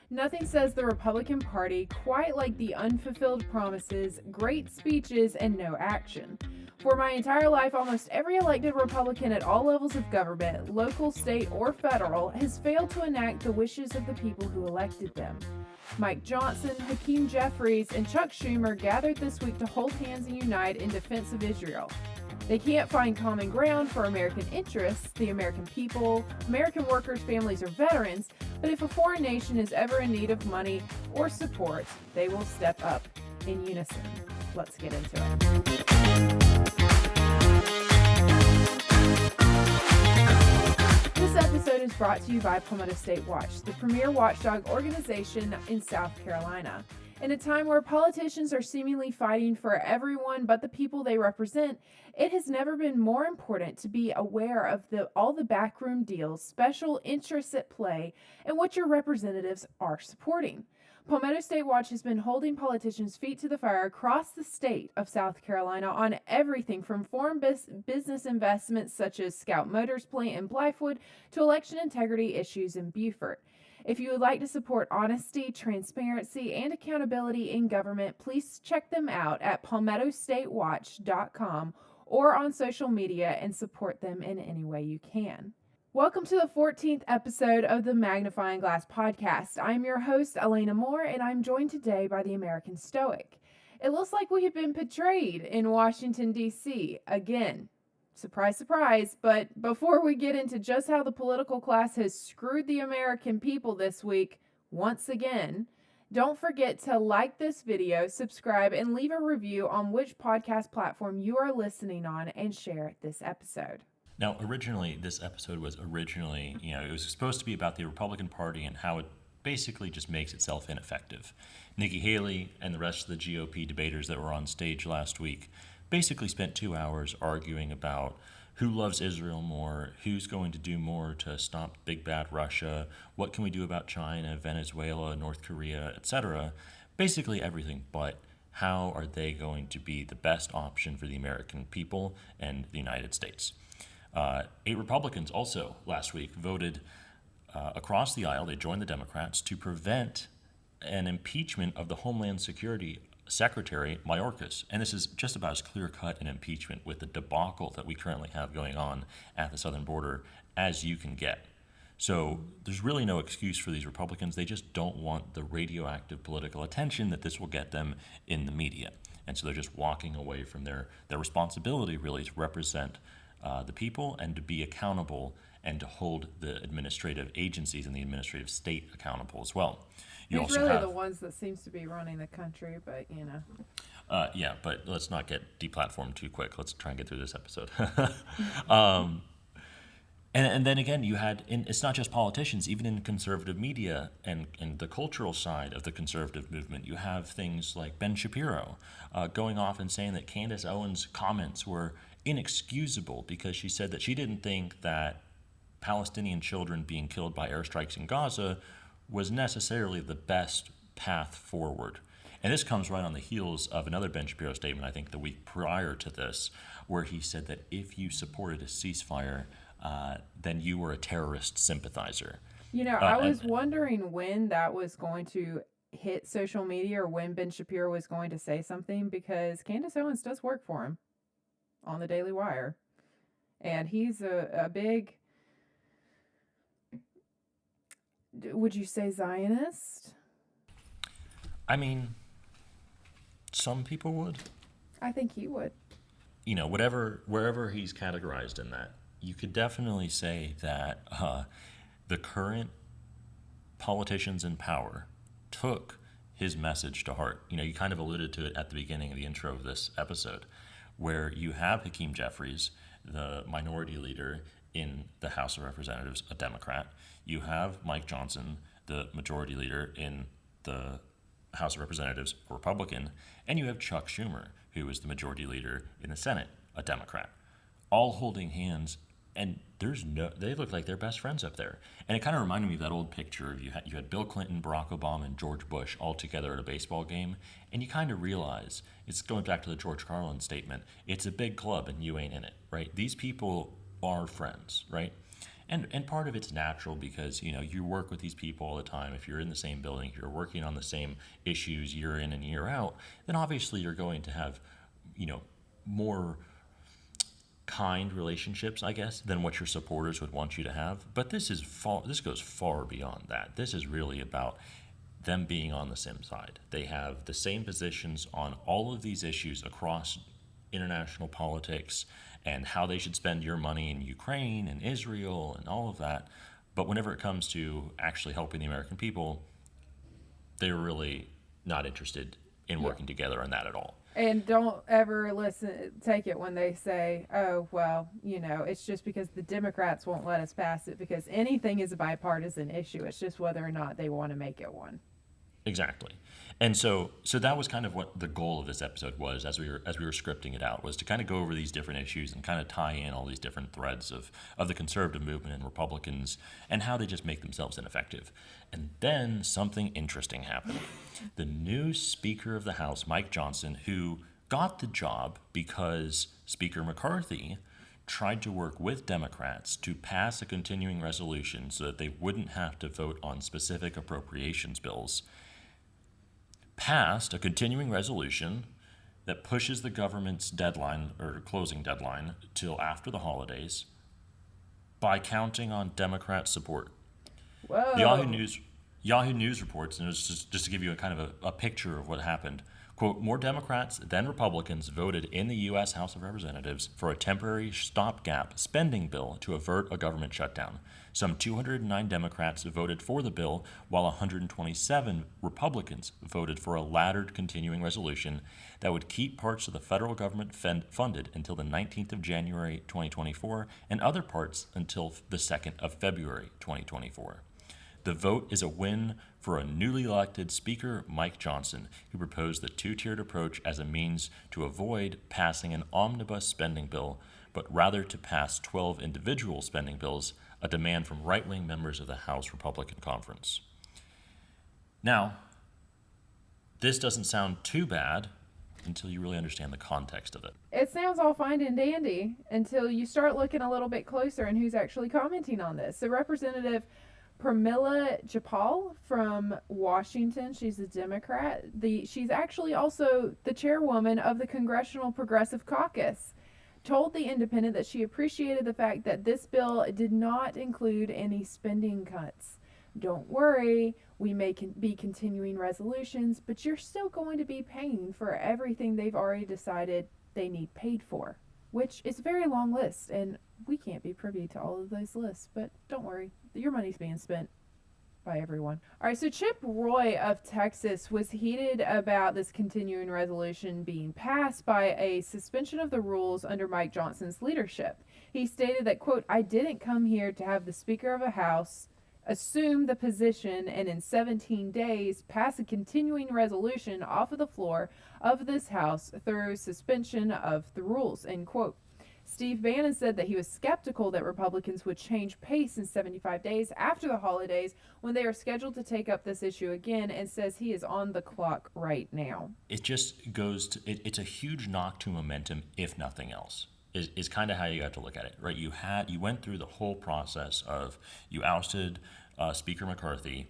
Nothing says the Republican Party quite like the unfulfilled promises, great speeches, and no action. For my entire life, almost every elected Republican at all levels of government, local, state, or federal, has failed to enact the wishes of the people who elected them. Mike Johnson, Hakeem Jeffries, and Chuck Schumer gathered this week to hold hands and unite in defense of Israel. They can't find common ground for American interests, the American people, American workers, families, or veterans, but if a foreign nation is ever in need of money or support, they will step up in unison. Let's get into it. This episode is brought to you by Palmetto State Watch, the premier watchdog organization in South Carolina. In a time where politicians are seemingly fighting for everyone but the people they represent, it has never been more important to be aware of all the backroom deals, special interests at play, and what your representatives are supporting. Palmetto State Watch has been holding politicians' feet to the fire across the state of South Carolina on everything from foreign business investments such as Scout Motors plant in Blythewood to election integrity issues in Beaufort. If you would like to support honesty, transparency, and accountability in government, please check them out at palmettostatewatch.com or on social media and support them in any way you can. Welcome to the 14th episode of the Magnifying Glass podcast. I'm your host, Elena Moore, and I'm joined today by the American Stoic. It looks like we have been betrayed in Washington, D.C. again. Surprise, surprise, but before we get into just how the political class has screwed the American people this week, once again, don't forget to like this video, subscribe, and leave a review on which podcast platform you are listening on, and share this episode. Now, originally, this episode was it was supposed to be about the Republican Party and how it basically just makes itself ineffective. Nikki Haley and the rest of the GOP debaters that were on stage last week basically spent 2 hours arguing about who loves Israel more, who's going to do more to stop big bad Russia, what can we do about China, Venezuela, North Korea, etc. Basically everything, but how are they going to be the best option for the American people and the United States? 8 Republicans also last week voted across the aisle, they joined the Democrats, to prevent an impeachment of the Homeland Security Secretary Mayorkas. And this is just about as clear-cut an impeachment with the debacle that we currently have going on at the southern border as you can get. So there's really no excuse for these Republicans. They just don't want the radioactive political attention that this will get them in the media. And so they're just walking away from their responsibility really to represent the people and to be accountable and to hold the administrative agencies and the administrative state accountable as well. He's really the ones that seems to be running the country, but you know. Yeah, but let's not get deplatformed too quick. Let's try and get through this episode. And then again, it's not just politicians, even in conservative media and the cultural side of the conservative movement, you have things like Ben Shapiro going off and saying that Candace Owens' comments were inexcusable because she said that she didn't think that Palestinian children being killed by airstrikes in Gaza was necessarily the best path forward. And this comes right on the heels of another Ben Shapiro statement, I think the week prior to this, where he said that if you supported a ceasefire, then you were a terrorist sympathizer. You know, I was wondering when that was going to hit social media or when Ben Shapiro was going to say something, because Candace Owens does work for him on the Daily Wire. And he's a big, would you say Zionist? I mean, some people would. I think he would. You know, wherever he's categorized in that, you could definitely say that the current politicians in power took his message to heart. You know, you kind of alluded to it at the beginning of the intro of this episode, where you have Hakeem Jeffries, the minority leader in the House of Representatives, a Democrat. You have Mike Johnson, the majority leader in the House of Representatives, a Republican. And you have Chuck Schumer, who is the majority leader in the Senate, a Democrat, all holding hands. And they look like they're best friends up there. And it kind of reminded me of that old picture of you had Bill Clinton, Barack Obama, and George Bush all together at a baseball game. And you kind of realize, it's going back to the George Carlin statement, it's a big club and you ain't in it, right? These people are friends, right? And part of it's natural because, you work with these people all the time. If you're in the same building, if you're working on the same issues year in and year out, then obviously you're going to have, more kind relationships, I guess, than what your supporters would want you to have. But this goes far beyond that. This is really about them being on the same side. They have the same positions on all of these issues across international politics and how they should spend your money in Ukraine and Israel and all of that. But whenever it comes to actually helping the American people, they're really not interested in working together on that at all. And don't ever take it when they say, oh, well, it's just because the Democrats won't let us pass it, because anything is a bipartisan issue. It's just whether or not they want to make it one. Exactly. And so that was kind of what the goal of this episode was, as we were scripting it out, was to kind of go over these different issues and kind of tie in all these different threads of the conservative movement and Republicans and how they just make themselves ineffective. And then something interesting happened. The new Speaker of the House, Mike Johnson, who got the job because Speaker McCarthy tried to work with Democrats to pass a continuing resolution so that they wouldn't have to vote on specific appropriations bills, passed a continuing resolution that pushes the government's deadline or closing deadline till after the holidays by counting on Democrat support. Whoa. Yahoo News reports, and it's just to give you a kind of a picture of what happened, quote, more Democrats than Republicans voted in the U.S. House of Representatives for a temporary stopgap spending bill to avert a government shutdown. Some 209 Democrats voted for the bill, while 127 Republicans voted for a laddered continuing resolution that would keep parts of the federal government funded until the 19th of January 2024 and other parts until the 2nd of February 2024. The vote is a win for a newly elected Speaker, Mike Johnson, who proposed the two-tiered approach as a means to avoid passing an omnibus spending bill, but rather to pass 12 individual spending bills, a demand from right-wing members of the House Republican Conference. Now, this doesn't sound too bad until you really understand the context of it. It sounds all fine and dandy until you start looking a little bit closer and who's actually commenting on this. So Representative Pramila Jayapal from Washington, she's a Democrat. She's actually also the chairwoman of the Congressional Progressive Caucus, told The Independent that she appreciated the fact that this bill did not include any spending cuts. Don't worry, we may be continuing resolutions, but you're still going to be paying for everything they've already decided they need paid for, which is a very long list, and we can't be privy to all of those lists, but don't worry, your money's being spent by everyone. All right, so Chip Roy of Texas was heated about this continuing resolution being passed by a suspension of the rules under Mike Johnson's leadership. He stated that, quote, I didn't come here to have the Speaker of a House assume the position and in 17 days pass a continuing resolution off of the floor of this House through suspension of the rules, end quote. Steve Bannon said that he was skeptical that Republicans would change pace in 75 days after the holidays when they are scheduled to take up this issue again, and says he is on the clock right now. It just goes to, it's a huge knock to momentum, if nothing else, is kind of how you have to look at it, right? You went through the whole process of, you ousted Speaker McCarthy.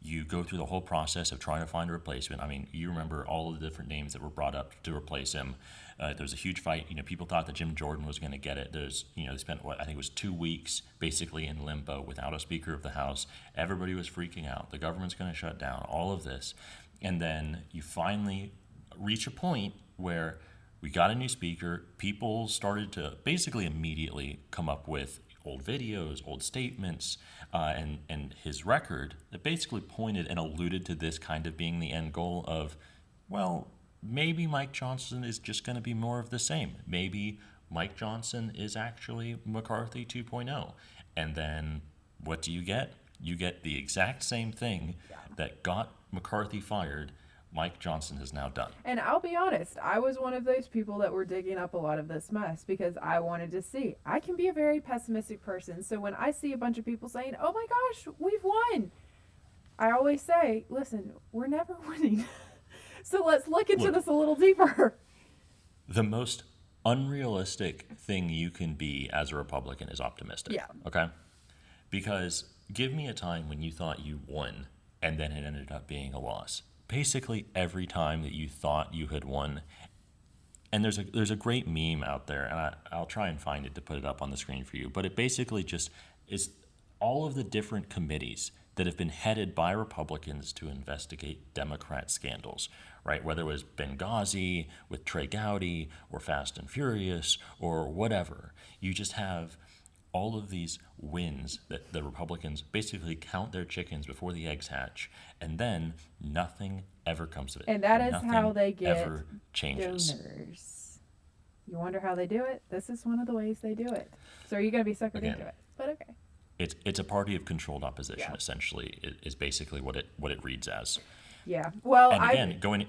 You go through the whole process of trying to find a replacement. I mean, you remember all of the different names that were brought up to replace him. There was a huge fight. People thought that Jim Jordan was going to get it. They spent, I think it was 2 weeks basically in limbo without a Speaker of the House. Everybody was freaking out. The government's going to shut down, all of this. And then you finally reach a point where we got a new speaker. People started to basically immediately come up with old videos, old statements, and his record that basically pointed and alluded to this kind of being the end goal of, well, maybe Mike Johnson is just going to be more of the same. Maybe Mike Johnson is actually McCarthy 2.0. And then what do you get? You get the exact same thing that got McCarthy fired. Mike Johnson has now done. And I'll be honest, I was one of those people that were digging up a lot of this mess because I wanted to see. I can be a very pessimistic person, so when I see a bunch of people saying, oh my gosh, we've won, I always say, listen, we're never winning. So let's look into this a little deeper. The most unrealistic thing you can be as a Republican is optimistic. Yeah. Okay? Because give me a time when you thought you won and then it ended up being a loss. Basically, every time that you thought you had won, and there's a great meme out there, and I'll try and find it to put it up on the screen for you, but it basically just is all of the different committees that have been headed by Republicans to investigate Democrat scandals, right? Whether it was Benghazi with Trey Gowdy or Fast and Furious or whatever. You just have all of these wins that the Republicans basically count their chickens before the eggs hatch, and then nothing ever comes of it. And that is nothing how they get ever changes. donors. You wonder how they do it? This is one of the ways they do it. So are you going to be suckered Again, into it? But okay. It's a party of controlled opposition, Yeah. essentially, is basically what it reads as. Yeah. Well, And again,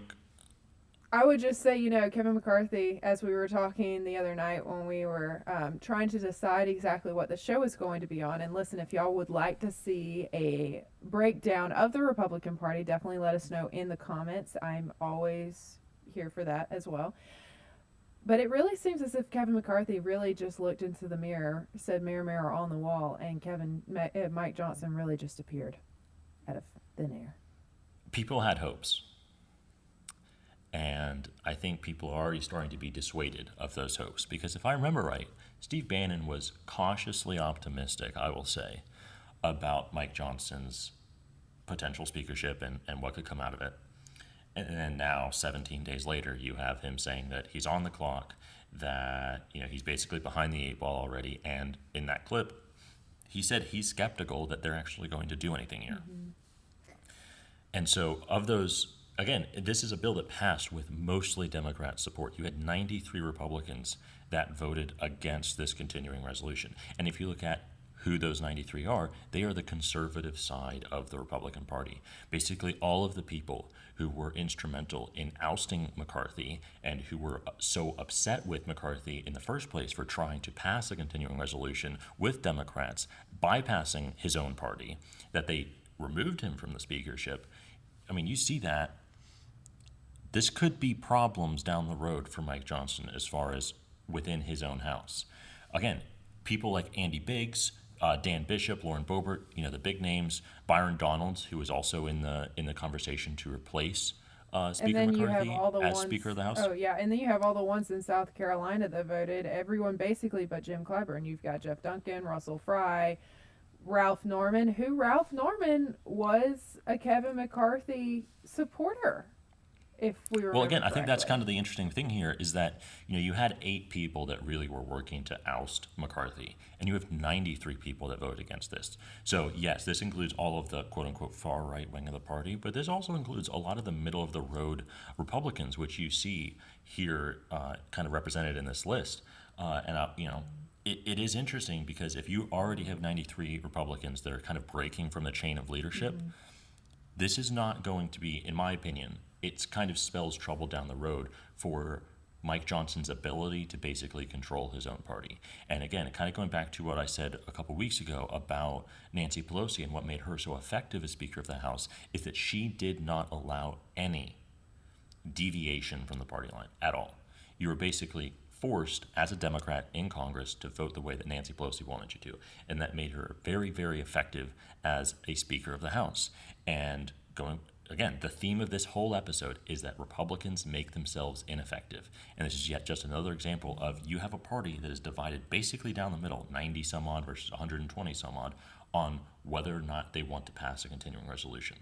I would just say, Kevin McCarthy, as we were talking the other night when we were trying to decide exactly what the show is going to be on, and listen, if y'all would like to see a breakdown of the Republican Party, definitely let us know in the comments. I'm always here for that as well. But it really seems as if Kevin McCarthy really just looked into the mirror, said mirror, mirror on the wall, and Mike Johnson really just appeared out of thin air. people had hopes. And I think people are already starting to be dissuaded of those hopes. Because if I remember right, Steve Bannon was cautiously optimistic, I will say, about Mike Johnson's potential speakership and what could come out of it. And then now, 17 days later, you have him saying that he's on the clock, that he's basically behind the eight ball already. And in that clip, he said he's skeptical that they're actually going to do anything here. Mm-hmm. And so of those, again, this is a bill that passed with mostly Democrat support. You had 93 Republicans that voted against this continuing resolution. And if you look at who those 93 are, they are the conservative side of the Republican Party. Basically, all of the people who were instrumental in ousting McCarthy and who were so upset with McCarthy in the first place for trying to pass a continuing resolution with Democrats, bypassing his own party, that they removed him from the speakership. I mean, you see that. This could be problems down the road for Mike Johnson as far as within his own house. Again, people like Andy Biggs, Dan Bishop, Lauren Boebert, the big names, Byron Donalds, who was also in the conversation to replace Speaker McCarthy as Speaker of the House. Oh, yeah, and then you have all the ones in South Carolina that voted, everyone basically but Jim Clyburn. You've got Jeff Duncan, Russell Fry, Ralph Norman, who Ralph Norman was a Kevin McCarthy supporter, if we remember Well, again, correctly. I think that's kind of the interesting thing here is that, you had 8 people that really were working to oust McCarthy, and you have 93 people that voted against this. So, yes, this includes all of the quote-unquote far-right wing of the party, but this also includes a lot of the middle-of-the-road Republicans, which you see here kind of represented in this list. It is interesting because if you already have 93 Republicans that are kind of breaking from the chain of leadership, this is not going to be, in my opinion, it kind of spells trouble down the road for Mike Johnson's ability to basically control his own party. And again, kind of going back to what I said a couple weeks ago about Nancy Pelosi and what made her so effective as Speaker of the House is that she did not allow any deviation from the party line at all. You were basically forced as a Democrat in Congress to vote the way that Nancy Pelosi wanted you to. And that made her very, very effective as a Speaker of the House. And again, the theme of this whole episode is that Republicans make themselves ineffective. And this is yet just another example of you have a party that is divided basically down the middle, 90 some odd versus 120 some odd, on whether or not they want to pass a continuing resolution.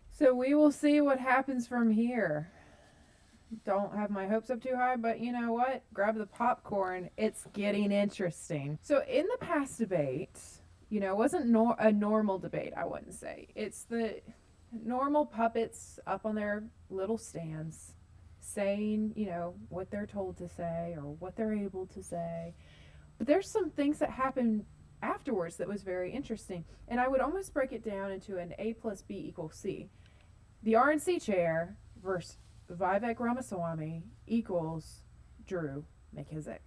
So we will see what happens from here. Don't have my hopes up too high, but you know what? Grab the popcorn. It's getting interesting. So in the past debate, it wasn't a normal debate, I wouldn't say. It's the normal puppets up on their little stands saying, what they're told to say or what they're able to say. But there's some things that happen afterwards that was very interesting. And I would almost break it down into an A plus B equals C. The RNC chair versus Vivek Ramaswamy equals Drew McKissick.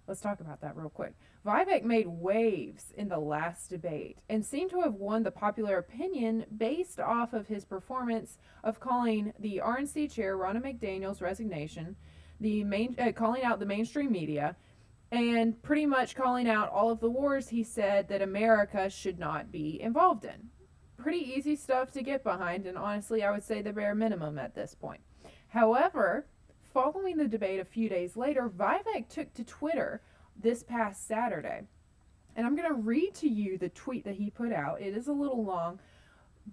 Let's talk about that real quick. Vivek made waves in the last debate and seemed to have won the popular opinion based off of his performance of calling the RNC chair, Ronna McDaniel's resignation, calling out the mainstream media, and pretty much calling out all of the wars he said that America should not be involved in. Pretty easy stuff to get behind, and honestly, I would say the bare minimum at this point. However, following the debate a few days later, Vivek took to Twitter this past Saturday. And I'm going to read to you the tweet that he put out. It is a little long,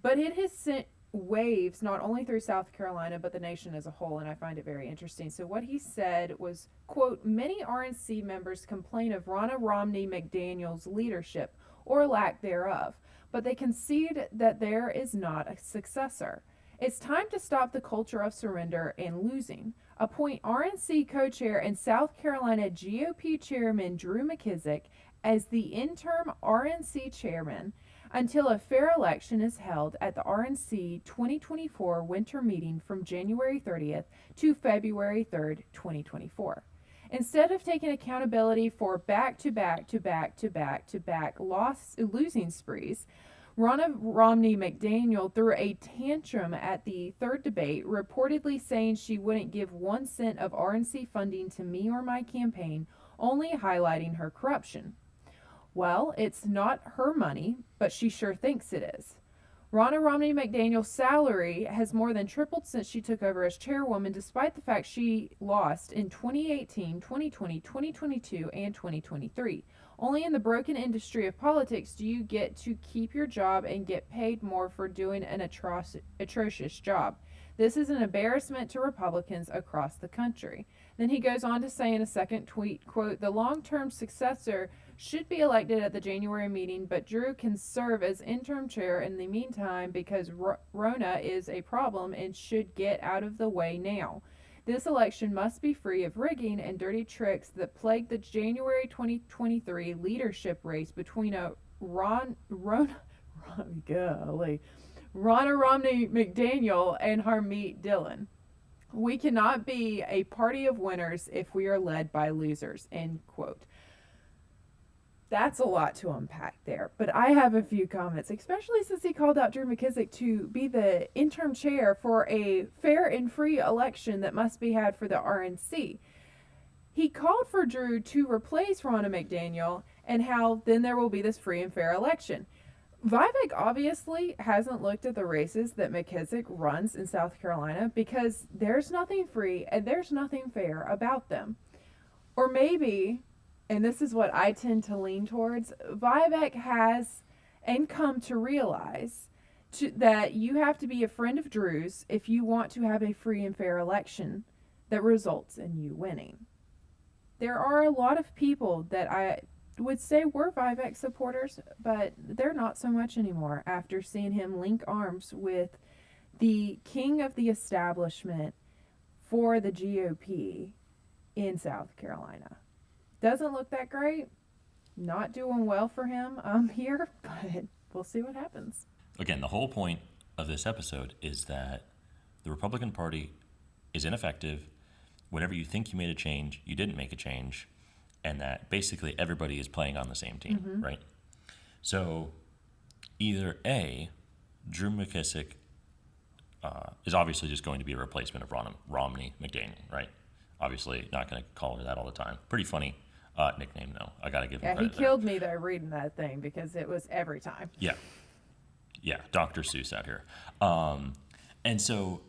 but it has sent waves not only through South Carolina, but the nation as a whole, and I find it very interesting. So what he said was, quote, many RNC members complain of Ronna Romney McDaniel's leadership or lack thereof, but they concede that there is not a successor. It's time to stop the culture of surrender and losing. Appoint RNC co-chair and South Carolina GOP chairman Drew McKissick as the interim RNC chairman until a fair election is held at the RNC 2024 winter meeting from January 30th to February 3rd, 2024. Instead of taking accountability for back-to-back losing sprees, Ronna Romney McDaniel threw a tantrum at the third debate, reportedly saying she wouldn't give 1 cent of RNC funding to me or my campaign, only highlighting her corruption. Well, it's not her money, but she sure thinks it is. Ronna Romney McDaniel's salary has more than tripled since she took over as chairwoman, despite the fact she lost in 2018, 2020, 2022, and 2023. Only in the broken industry of politics do you get to keep your job and get paid more for doing an atrocious job. This is an embarrassment to Republicans across the country. Then he goes on to say in a second tweet, quote, the long-term successor should be elected at the January meeting, but Drew can serve as interim chair in the meantime because Ronna is a problem and should get out of the way now. This election must be free of rigging and dirty tricks that plagued the January 2023 leadership race between Ronna Romney McDaniel and Harmeet Dillon. We cannot be a party of winners if we are led by losers, end quote. That's a lot to unpack there, but I have a few comments, especially since he called out Drew McKissick to be the interim chair for a fair and free election that must be had for the RNC. He called for Drew to replace Ronna McDaniel and how then there will be this free and fair election. Vivek obviously hasn't looked at the races that McKissick runs in South Carolina because there's nothing free and there's nothing fair about them. Or maybe, and this is what I tend to lean towards, Vivek has and come to realize that you have to be a friend of Drew's if you want to have a free and fair election that results in you winning. There are a lot of people that I would say were Vivek supporters, but they're not so much anymore after seeing him link arms with the king of the establishment for the GOP in South Carolina. Doesn't look that great. Not doing well for him here, but we'll see what happens. Again, the whole point of this episode is that the Republican Party is ineffective. Whenever you think you made a change, you didn't make a change, and that basically everybody is playing on the same team, right? So either A, Drew McKissick is obviously just going to be a replacement of Romney McDaniel, right? Obviously not going to call her that all the time. Pretty funny nickname, though. I got to give him credit. Yeah, he killed me, though, reading that thing because it was every time. Yeah, Dr. Seuss out here. And so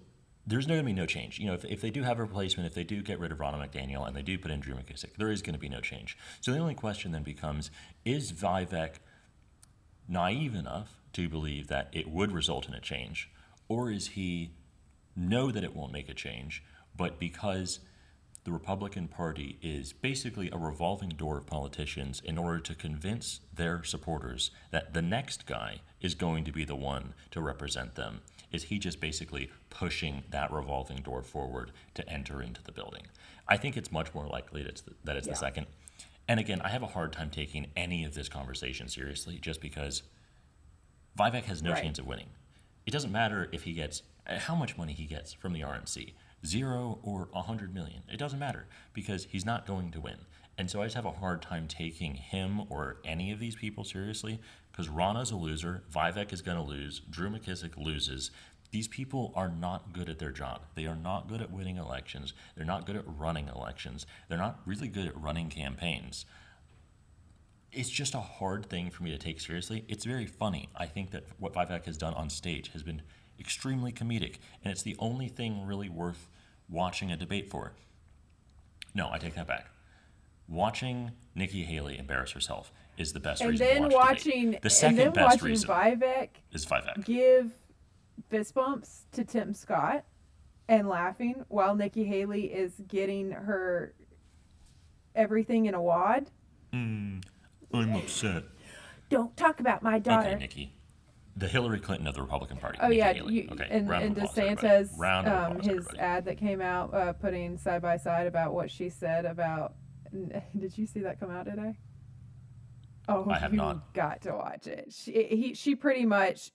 there's going to be no change. You know, if they do have a replacement, if they do get rid of Ronna McDaniel and they do put in Drew McKissick, there is going to be no change. So the only question then becomes, is Vivek naive enough to believe that it would result in a change? Or is he know that it won't make a change, but because the Republican Party is basically a revolving door of politicians in order to convince their supporters that the next guy is going to be the one to represent them, is he just basically pushing that revolving door forward to enter into the building? I think it's much more likely that it's the second. And again, I have a hard time taking any of this conversation seriously just because Vivek has no chance of winning. It doesn't matter if he gets how much money he gets from the RNC, 0 or 100 million. It doesn't matter because he's not going to win. And so I just have a hard time taking him or any of these people seriously because Ronna's a loser, Vivek is going to lose, Drew McKissick loses, These people are not good at their job. They are not good at winning elections. They're not good at running elections. They're not really good at running campaigns. It's just a hard thing for me to take seriously. It's very funny. I think that what Vivek has done on stage has been extremely comedic, and it's the only thing really worth watching a debate for. No, I take that back. Watching Nikki Haley embarrass herself is the best reason to watch debate. The second best reason Vivek is Vivek. Give fist bumps to Tim Scott and laughing while Nikki Haley is getting her everything in a wad. I'm upset. Don't talk about my daughter. Okay, Nikki. The Hillary Clinton of the Republican Party. Oh, Nikki yeah. Haley. Okay. And DeSantis, his everybody. ad that came out putting side by side about what she said about. Did you see that come out today? Oh, I have not. Got to watch it. She pretty much.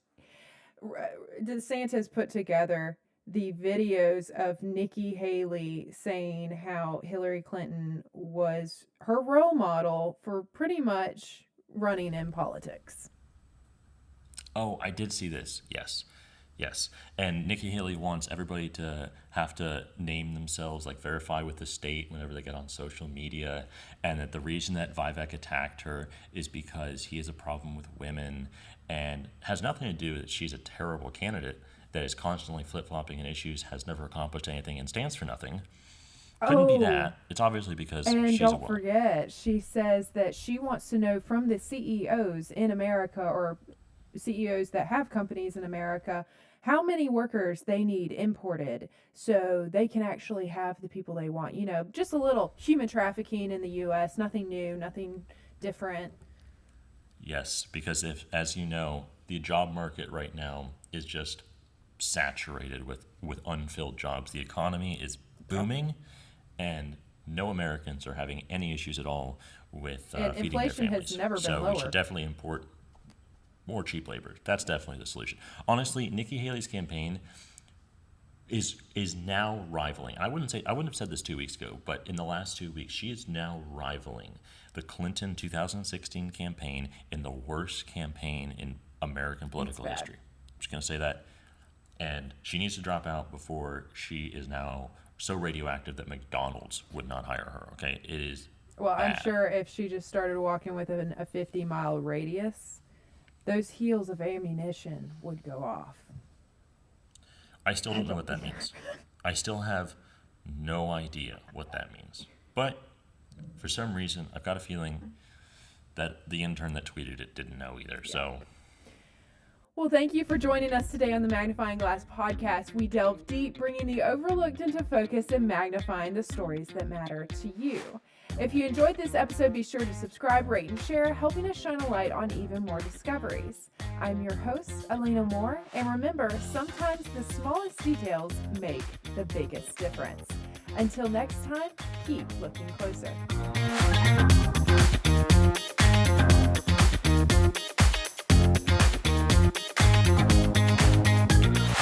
DeSantis put together the videos of Nikki Haley saying how Hillary Clinton was her role model for pretty much running in politics. Oh, I did see this. Yes. And Nikki Haley wants everybody to have to name themselves, like verify with the state whenever they get on social media. And that the reason that Vivek attacked her is because he has a problem with women and has nothing to do with it. She's a terrible candidate that is constantly flip-flopping in issues, has never accomplished anything, and stands for nothing. Couldn't be that. It's obviously because she's a woman. And don't forget, she says that she wants to know from the CEOs in America or CEOs that have companies in America how many workers they need imported so they can actually have the people they want. You know, just a little human trafficking in the U.S., nothing new, nothing different. Yes, because as you know, the job market right now is just saturated with unfilled jobs. The economy is booming, and no Americans are having any issues at all with feeding their families. Inflation has never been lower. So we should definitely import more cheap labor. That's definitely the solution. Honestly, Nikki Haley's campaign is now rivaling. I wouldn't have said this 2 weeks ago, but in the last 2 weeks, she is now rivaling the Clinton 2016 campaign in the worst campaign in American political history. I'm just going to say that. And she needs to drop out before she is now so radioactive that McDonald's would not hire her. Okay, it is. Well, bad. I'm sure if she just started walking within a 50-mile radius, those heels of ammunition would go off. I still don't know what that means. I still have no idea what that means. But for some reason, I've got a feeling that the intern that tweeted it didn't know either. Yeah. So. Well, thank you for joining us today on the Magnifying Glass podcast. We delve deep, bringing the overlooked into focus and magnifying the stories that matter to you. If you enjoyed this episode, be sure to subscribe, rate, and share, helping us shine a light on even more discoveries. I'm your host, Alina Moore, and remember, sometimes the smallest details make the biggest difference. Until next time, keep looking closer.